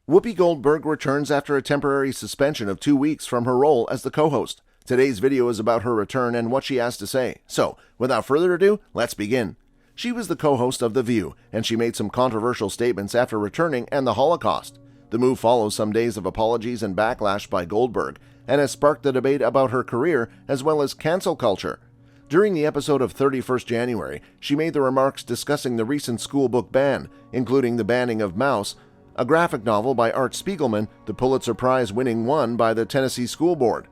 Whoopi Goldberg returns after a temporary suspension of 2 weeks from her role as the co-host. Today's video is about her return and what she has to say. So, without further ado, let's begin. She was the co-host of The View, and she made some controversial statements after returning and the Holocaust. The move follows some days of apologies and backlash by Goldberg, and has sparked the debate about her career as well as cancel culture. During the episode of 31st January, she made the remarks discussing the recent school book ban, including the banning of Maus, a graphic novel by Art Spiegelman, the Pulitzer Prize-winning one by the Tennessee School Board.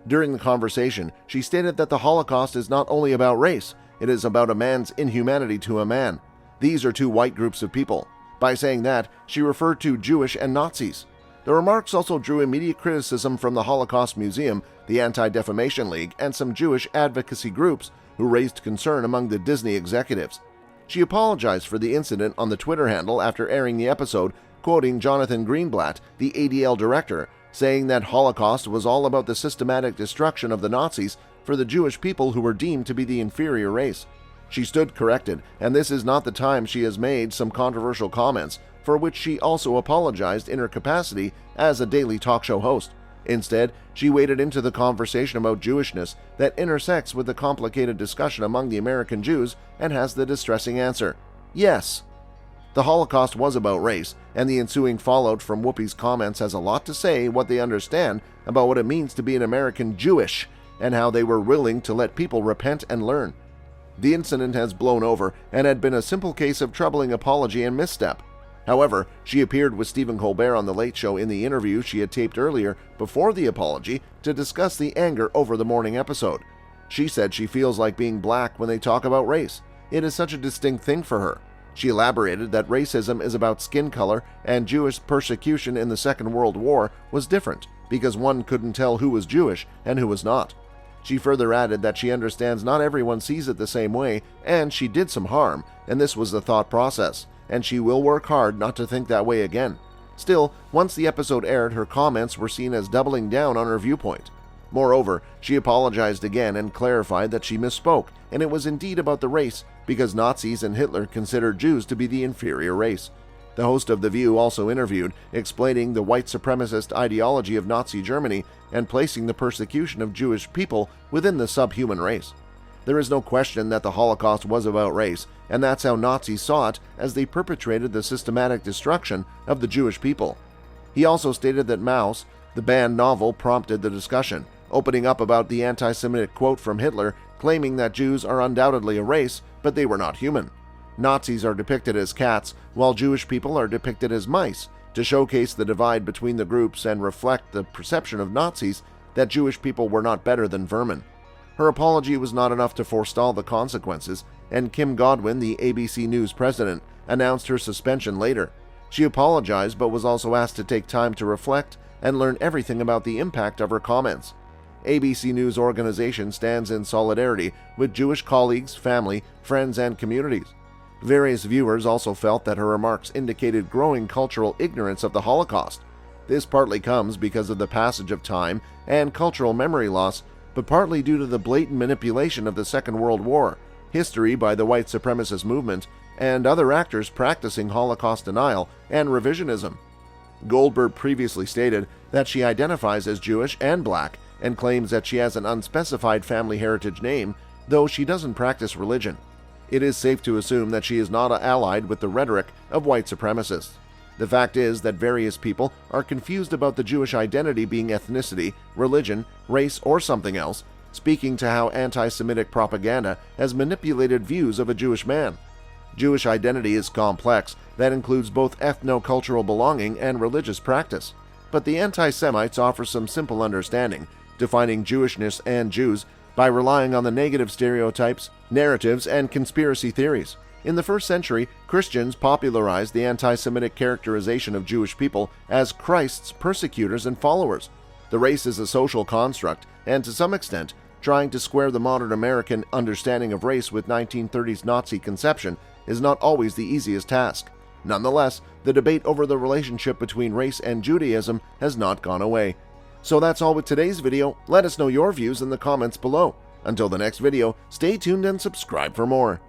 During the conversation, she stated that the Holocaust is not only about race, it is about a man's inhumanity to a man. These are two white groups of people. By saying that, she referred to Jewish and Nazis. The remarks also drew immediate criticism from the Holocaust Museum, the Anti-Defamation League, and some Jewish advocacy groups who raised concern among the Disney executives. She apologized for the incident on the Twitter handle after airing the episode, quoting Jonathan Greenblatt, the ADL director, saying that Holocaust was all about the systematic destruction of the Nazis for the Jewish people who were deemed to be the inferior race. She stood corrected, and this is not the time she has made some controversial comments, for which she also apologized in her capacity as a daily talk show host. Instead, she waded into the conversation about Jewishness that intersects with the complicated discussion among the American Jews and has the distressing answer: yes. The Holocaust was about race, and the ensuing fallout from Whoopi's comments has a lot to say what they understand about what it means to be an American Jewish, and how they were willing to let people repent and learn. The incident has blown over and had been a simple case of troubling apology and misstep. However, she appeared with Stephen Colbert on The Late Show in the interview she had taped earlier before the apology to discuss the anger over the morning episode. She said she feels like being black when they talk about race. It is such a distinct thing for her. She elaborated that racism is about skin color, and Jewish persecution in the Second World War was different because one couldn't tell who was Jewish and who was not. She further added that she understands not everyone sees it the same way, and she did some harm, and this was the thought process, and she will work hard not to think that way again. Still, once the episode aired, her comments were seen as doubling down on her viewpoint. Moreover, she apologized again and clarified that she misspoke, and it was indeed about the race, because Nazis and Hitler considered Jews to be the inferior race. The host of The View also interviewed, explaining the white supremacist ideology of Nazi Germany and placing the persecution of Jewish people within the subhuman race. There is no question that the Holocaust was about race, and that's how Nazis saw it as they perpetrated the systematic destruction of the Jewish people. He also stated that Maus, the banned novel, prompted the discussion, opening up about the anti-Semitic quote from Hitler claiming that Jews are undoubtedly a race, but they were not human. Nazis are depicted as cats, while Jewish people are depicted as mice, to showcase the divide between the groups and reflect the perception of Nazis that Jewish people were not better than vermin. Her apology was not enough to forestall the consequences, and Kim Godwin, the ABC News president, announced her suspension later. She apologized but was also asked to take time to reflect and learn everything about the impact of her comments. ABC News organization stands in solidarity with Jewish colleagues, family, friends, and communities. Various viewers also felt that her remarks indicated growing cultural ignorance of the Holocaust. This partly comes because of the passage of time and cultural memory loss, but partly due to the blatant manipulation of the Second World War, history by the white supremacist movement, and other actors practicing Holocaust denial and revisionism. Goldberg previously stated that she identifies as Jewish and black, and claims that she has an unspecified family heritage name, though she doesn't practice religion. It is safe to assume that she is not allied with the rhetoric of white supremacists. The fact is that various people are confused about the Jewish identity being ethnicity, religion, race, or something else, speaking to how anti-Semitic propaganda has manipulated views of a Jewish man. Jewish identity is complex, that includes both ethno-cultural belonging and religious practice. But the anti-Semites offer some simple understanding, defining Jewishness and Jews by relying on the negative stereotypes, narratives, and conspiracy theories. In the first century, Christians popularized the anti-Semitic characterization of Jewish people as Christ's persecutors and followers. The race is a social construct, and to some extent, trying to square the modern American understanding of race with 1930s Nazi conception is not always the easiest task. Nonetheless, the debate over the relationship between race and Judaism has not gone away. So that's all with today's video. Let us know your views in the comments below. Until the next video, stay tuned and subscribe for more.